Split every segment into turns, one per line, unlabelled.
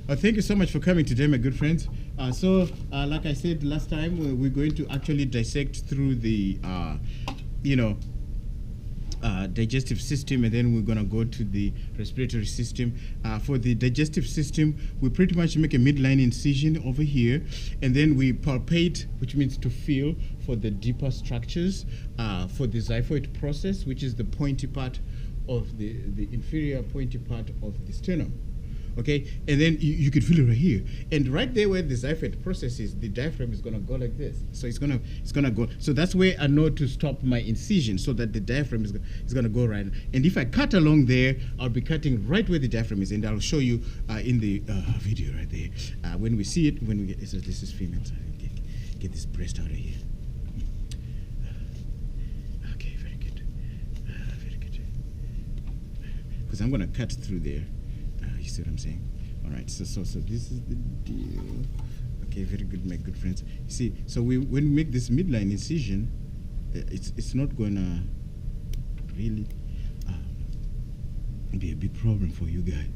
Thank you so much for coming today, my good friends. Like I said last time, we're going to actually dissect through the, digestive system, and then we're going to go to the respiratory system. For the digestive system, we pretty much make a midline incision over here, and then we palpate, which means to feel for the deeper structures, for the xiphoid process, which is the pointy part of the inferior pointy part of the sternum. Okay, and then you could feel it right here, and right there where the xiphoid process is, the diaphragm is gonna go like this. So it's gonna go. So that's where I know to stop my incision, so that the diaphragm is gonna go right. And if I cut along there, I'll be cutting right where the diaphragm is, and I'll show you in the video right there when we see it. When we get so this is female. So get this breast out of here. Okay, very good, very good. Because I'm gonna cut through there. You see what I'm saying? All right, so this is the deal. Okay, very good, my good friends. You see, so when we make this midline incision, it's not gonna really be a big problem for you guys.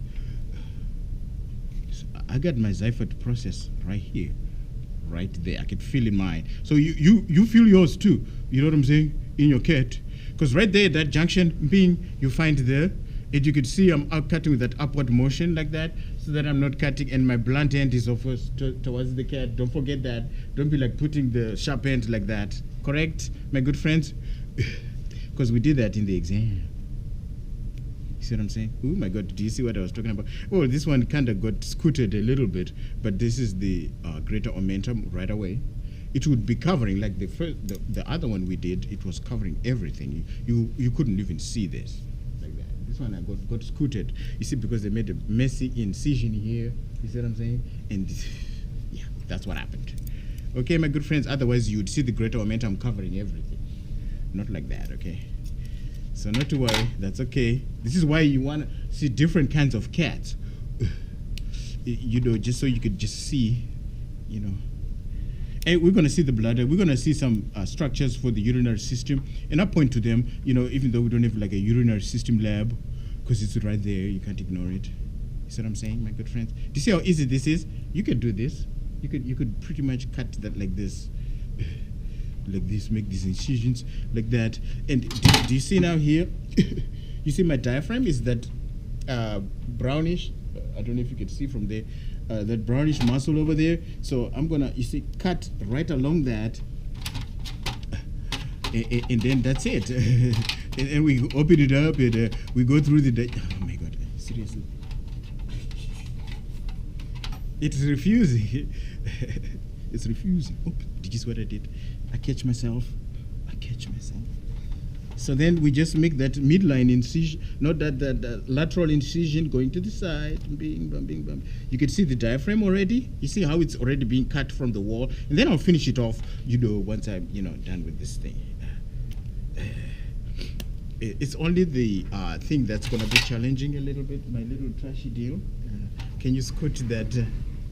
So I got my xiphoid process right here, right there. I can feel in mine. So you feel yours too. You know what I'm saying? In your cat, because right there, that junction being you find there. And you could see I'm out cutting with that upward motion like that, so that I'm not cutting, and my blunt end is of course towards the cat. Don't forget that. Don't be like putting the sharp end like that. Correct, my good friends? Because we did that in the exam. You see what I'm saying? Oh my God, do you see what I was talking about? Oh, this one kind of got scooted a little bit, but this is the greater omentum right away. It would be covering like the other one we did. It was covering everything. You couldn't even see this. This one I got scooted. You see, because they made a messy incision here. You see what I'm saying? And yeah, that's what happened. Okay, my good friends. Otherwise, you'd see the greater omentum covering everything. Not like that, okay? So not to worry. That's okay. This is why you want to see different kinds of cats. You know, just so you could just see, you know. And we're going to see the bladder. We're going to see some structures for the urinary system. And I point to them, you know, even though we don't have like a urinary system lab, because it's right there. You can't ignore it. You see what I'm saying, my good friends? Do you see how easy this is? You could do this. You could pretty much cut that like this. Like this, make these incisions like that. And do you see now here? You see my diaphragm is that brownish. I don't know if you can see from there. That brownish muscle over there. So I'm gonna, you see, cut right along that, and then that's it. and we open it up, and we go through the. Oh my God! Seriously, it's refusing. It's refusing. Oh, did you see what I did? I catch myself. So then we just make that midline incision, not that lateral incision going to the side. Bing, bam, bing, bam. You can see the diaphragm already. You see how it's already being cut from the wall. And then I'll finish it off, you know, once I'm, you know, done with this thing. It's only the thing that's going to be challenging a little bit, my little trashy deal. Can you scoot that?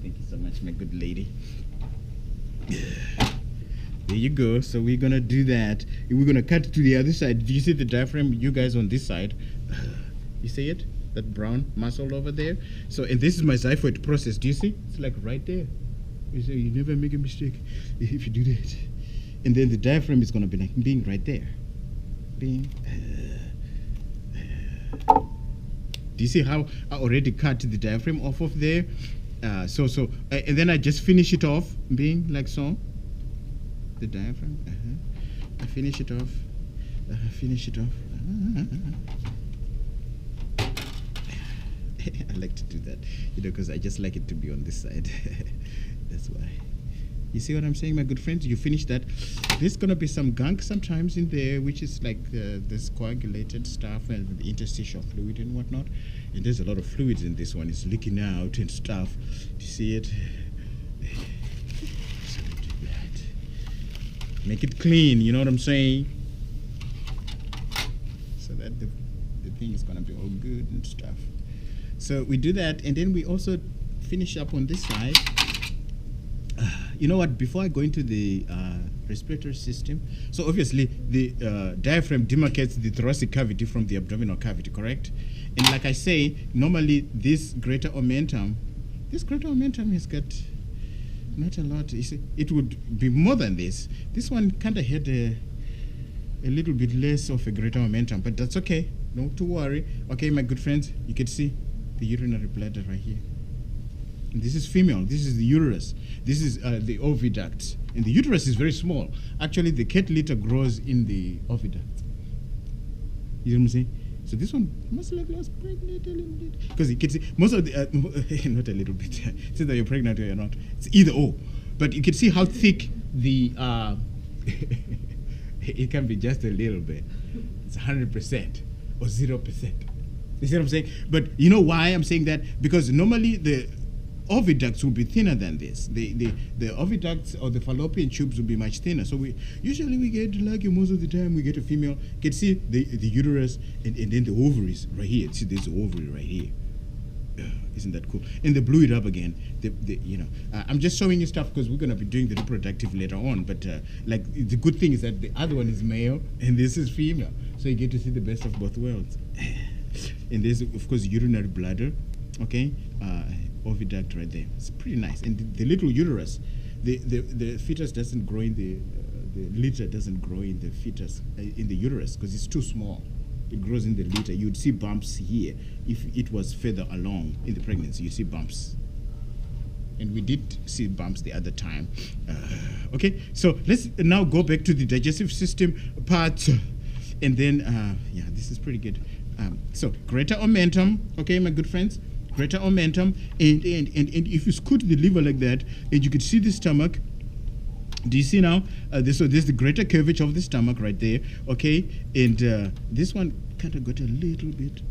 Thank you so much, my good lady. There you go. So we're gonna do that. We're gonna cut to the other side. Do you see the diaphragm? You guys on this side, you see it? That brown muscle over there. So, and this is my xiphoid process. Do you see? It's like right there. You never make a mistake if you do that. And then the diaphragm is gonna be like being right there. Being. Do you see how I already cut the diaphragm off of there? And then I just finish it off, being like so. The diaphragm. I finish it off. I like to do that, you know, because I just like it to be on this side. That's why. You see what I'm saying, my good friends? You finish that. There's gonna be some gunk sometimes in there, which is like this coagulated stuff and the interstitial fluid and whatnot. And there's a lot of fluids in this one. It's leaking out and stuff. Do you see it? Make it clean, you know what I'm saying? So that the thing is gonna be all good and stuff. So we do that, and then we also finish up on this side. You know what, before I go into the respiratory system, so obviously the diaphragm demarcates the thoracic cavity from the abdominal cavity, correct? And like I say, normally this greater omentum This greater omentum has got not a lot. You see, it would be more than this. This one kind of had a little bit less of a greater momentum, but that's okay. Not to worry. Okay, my good friends, you can see the urinary bladder right here. And this is female. This is the uterus. This is the oviduct. And the uterus is very small. Actually, the cat litter grows in the oviduct. You know what I'm saying? So this one most likely was pregnant a little bit. Because you can see most of the, not a little bit, it's either you're pregnant or you're not. It's either or. But you can see how thick the, it can be just a little bit. It's 100% or 0%. You see what I'm saying? But you know why I'm saying that? Because normally the oviducts will be thinner than this. The oviducts or the fallopian tubes will be much thinner. So we usually get lucky most of the time we get a female. You can see the uterus and then the ovaries right here. See, there's the ovary right here. Isn't that cool? And they blew it up again. I'm just showing you stuff because we're gonna be doing the reproductive later on. But like the good thing is that the other one is male and this is female, so you get to see the best of both worlds. And there's of course urinary bladder, okay, oviduct right there. It's pretty nice. And the little uterus, the fetus doesn't grow in the litter doesn't grow in the fetus in the uterus because it's too small. It grows in the litter. You'd see bumps here. If it was further along in the pregnancy, you see bumps. And we did see bumps the other time. Okay, so let's now go back to the digestive system part. And then, yeah, this is pretty good. So greater omentum, okay, my good friends, greater omentum. And if you scoot the liver like that, and you could see the stomach. Do you see now? So there's the greater curvature of the stomach right there, okay? And this one kind of got a little bit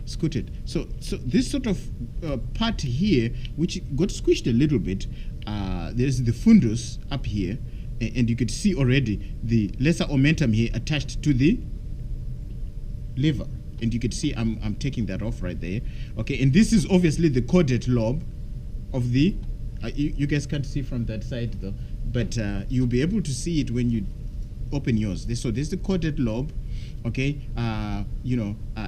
scooted. So this sort of part here, which got squished a little bit, there's the fundus up here, and you could see already the lesser omentum here attached to the liver. And you could see I'm taking that off right there, okay? And this is obviously the caudate lobe of the, you guys can't see from that side though, but you'll be able to see it when you open yours. So there's the caudate lobe, okay, and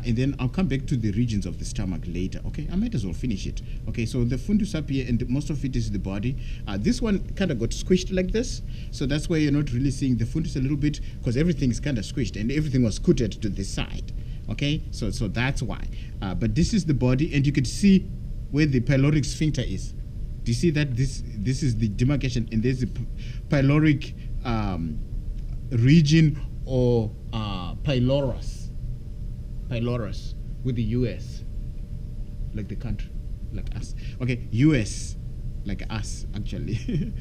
then I'll come back to the regions of the stomach later, okay? I might as well finish it, okay? So the fundus up here, and most of it is the body. This one kind of got squished like this, so that's why you're not really seeing the fundus a little bit, because everything is kind of squished and everything was scooted to the side, okay? So that's why. But this is the body, and you can see where the pyloric sphincter is. Do you see that? This is the demarcation, and there's the pyloric region or pylorus with the US, like the country, like us. Okay, US, like us actually.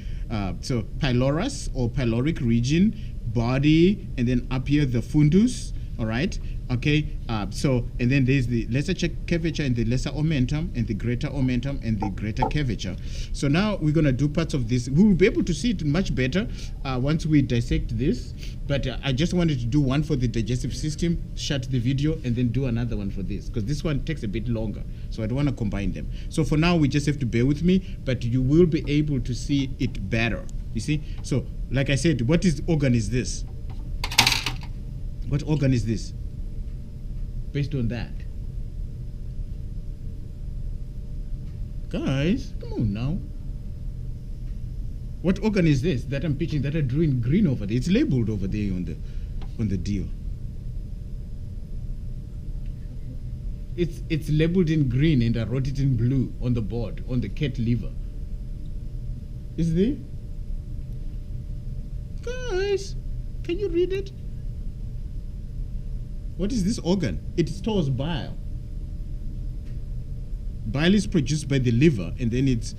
So pylorus or pyloric region, body, and then up here the fundus. All right. Okay. And then there's the lesser curvature and the lesser omentum, and the greater omentum and the greater curvature. So now we're gonna do parts of this. We will be able to see it much better once we dissect this. But I just wanted to do one for the digestive system, shut the video, and then do another one for this, because this one takes a bit longer. So I don't want to combine them. So for now, we just have to bear with me, but you will be able to see it better. You see? So like I said, what organ is this? What organ is this? Based on that. Guys, come on now. What organ is this that I'm pitching that I drew in green over there? It's labeled over there on the deal. It's labeled in green and I wrote it in blue on the board, on the cat liver. Is there? Guys, can you read it? What is this organ? It stores bile. Bile is produced by the liver, and then it's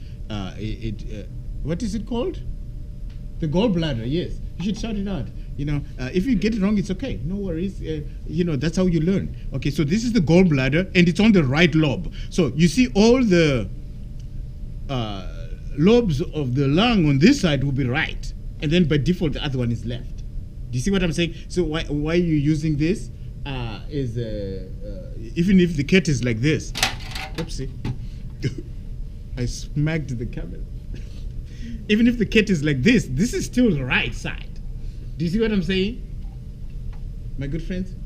what is it called? The gallbladder. Yes, you should shout it out. If you get it wrong, it's okay. No worries. That's how you learn. Okay, so this is the gallbladder, and it's on the right lobe. So you see all the lobes of the lung on this side will be right, and then by default the other one is left. Do you see what I'm saying? So why are you using this? Even if the cat is like this, oopsie, I smacked the camera. Even if the cat is like this is still the right side. Do you see what I'm saying, my good friends?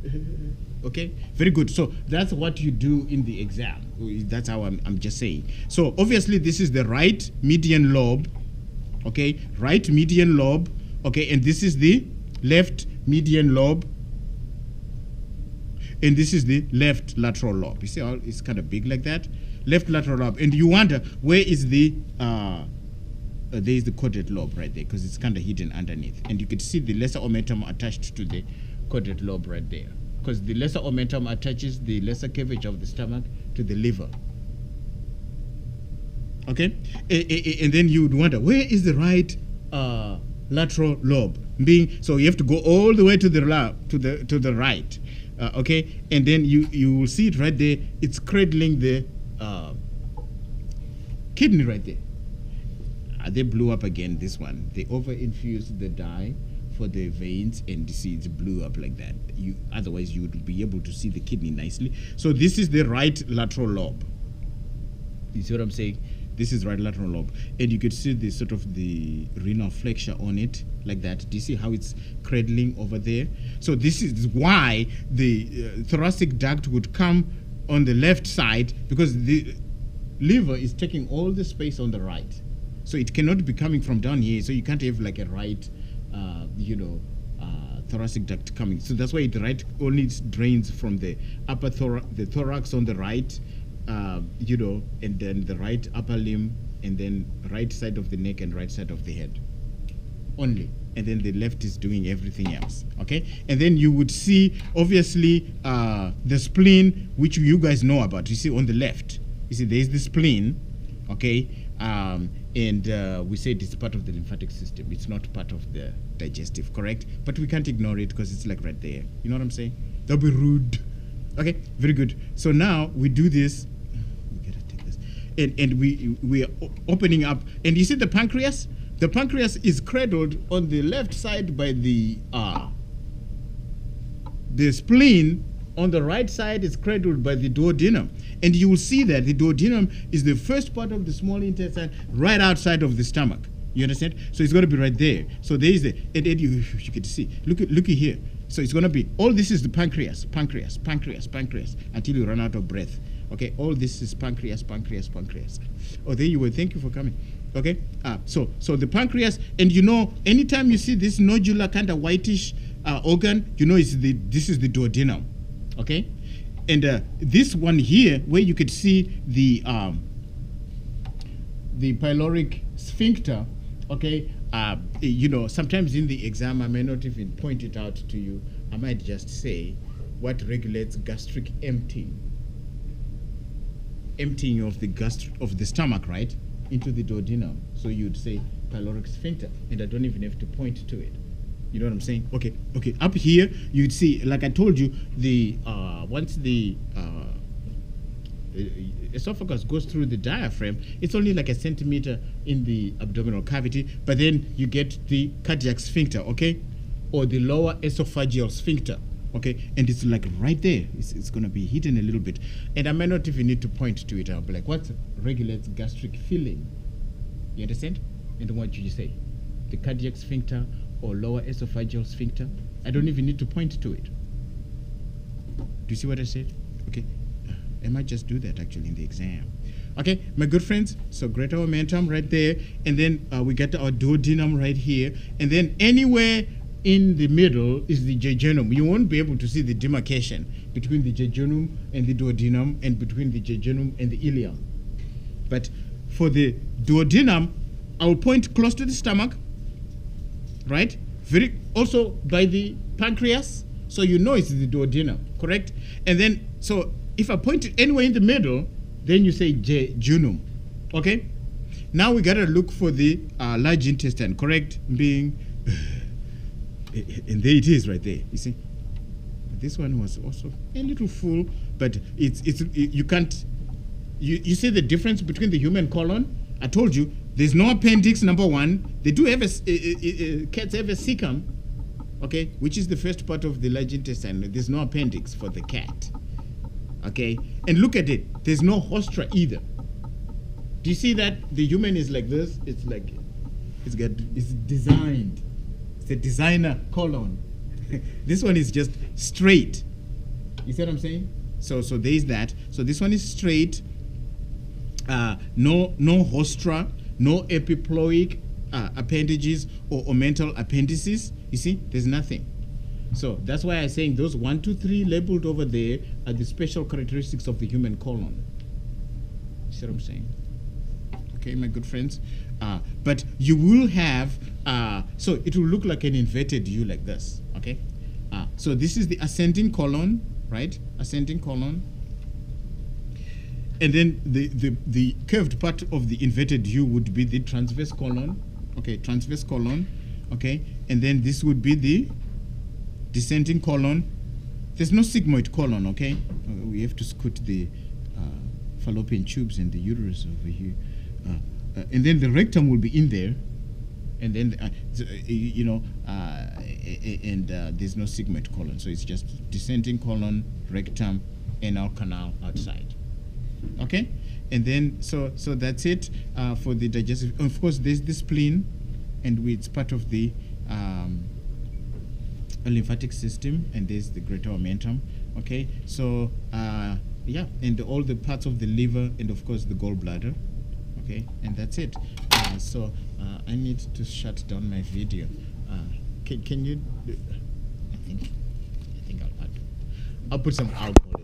Okay, very good. So that's what you do in the exam. That's how I'm just saying. So obviously this is the right median lobe. Okay, right median lobe. Okay, and this is the left median lobe. And this is the left lateral lobe. You see how it's kind of big like that? Left lateral lobe. And you wonder, where is the, there is the caudate lobe right there, because it's kind of hidden underneath. And you can see the lesser omentum attached to the caudate lobe right there, because the lesser omentum attaches the lesser cavity of the stomach to the liver. Okay? And then you would wonder, where is the right lateral lobe? So you have to go all the way to the right. Okay, and then you will see it right there. It's cradling the kidney right there. They blew up again. This one, they over-infused the dye for the veins, and you see it blew up like that. Otherwise you would be able to see the kidney nicely. So this is the right lateral lobe. You see what I'm saying? This is right lateral lobe, and you could see the sort of the renal flexure on it like that. Do you see how it's cradling over there? So this is why the thoracic duct would come on the left side, because the liver is taking all the space on the right. So it cannot be coming from down here. So you can't have like a right, thoracic duct coming. So that's why the right only drains from the upper the thorax on the right. And then the right upper limb, and then right side of the neck and right side of the head only, and then the left is doing everything else. Okay, and then you would see obviously the spleen, which you guys know about. You see on the left, you see there's the spleen. Okay, and we said it's part of the lymphatic system. It's not part of the digestive, correct? But we can't ignore it because it's like right there. You know what I'm saying? That'll be rude. Okay, very good. So now we do this. We gotta take this, and we are opening up. And you see the pancreas. The pancreas is cradled on the left side by the spleen. On the right side is cradled by the duodenum. And you will see that the duodenum is the first part of the small intestine, right outside of the stomach. You understand? So it's going to be right there. So there is the, and you can see. Look here. So it's going to be, all this is the pancreas, until you run out of breath. Okay, all this is pancreas. Oh, there you were. Thank you for coming. Okay, so the pancreas, and you know, anytime you see this nodular kind of whitish organ, you know this is the duodenum. Okay, and this one here, where you could see the pyloric sphincter. Okay, you know, sometimes in the exam I may not even point it out to you. I might just say what regulates gastric emptying of the stomach, right, into the duodenum. So you'd say pyloric sphincter, and I don't even have to point to it. You know what I'm saying? Okay. Up here you'd see, like I told you, the once the esophagus goes through the diaphragm, it's only like a centimeter in the abdominal cavity, but then you get the cardiac sphincter, okay, or the lower esophageal sphincter, okay, and it's like right there. It's going to be hidden a little bit, and I may not even need to point to it. I'll be like, what regulates gastric filling? You understand? And then what did you say? The cardiac sphincter or lower esophageal sphincter? I don't even need to point to it. Do you see what I said? Okay. I might just do that actually in the exam. Okay, my good friends, so greater omentum right there, and then we get our duodenum right here, and then anywhere in the middle is the jejunum. You won't be able to see the demarcation between the jejunum and the duodenum, and between the jejunum and the ileum. But for the duodenum, I will point close to the stomach, right? Very also by the pancreas, so you know it's the duodenum, correct? And then, so if I point it anywhere in the middle, then you say jejunum, okay? Now we gotta look for the large intestine, correct? Being, and there it is right there, you see? This one was also a little full, but you can't, you see the difference between the human colon? I told you, there's no appendix, number one. They do have cats have a cecum, okay, which is the first part of the large intestine. There's no appendix for the cat. Okay, and look at it. There's no hostra either. Do you see that the human is like this? It's like it's designed. It's a designer colon. This one is just straight. You see what I'm saying? So there is that. So this one is straight. No hostra, no epiploic appendages or omental appendices. You see, there's nothing. So that's why I'm saying those 1, 2, 3 labeled over there are the special characteristics of the human colon. You see what I'm saying? Okay, my good friends. But you will have, so it will look like an inverted U like this. Okay. So this is the ascending colon, right? Ascending colon. And then the curved part of the inverted U would be the transverse colon. Okay, transverse colon. Okay, and then this would be the descending colon. There's no sigmoid colon. Okay, we have to scoot the fallopian tubes and the uterus over here, and then the rectum will be in there, and then there's no sigmoid colon, so it's just descending colon, rectum, anal canal outside. Okay, and then so that's it for the digestive. Of course, there's the spleen, and it's part of the lymphatic system, and there's the greater omentum. Okay, so yeah, and all the parts of the liver, and of course the gallbladder. Okay, and that's it. So I need to shut down my video. Can you? I think I'll put some alcohol.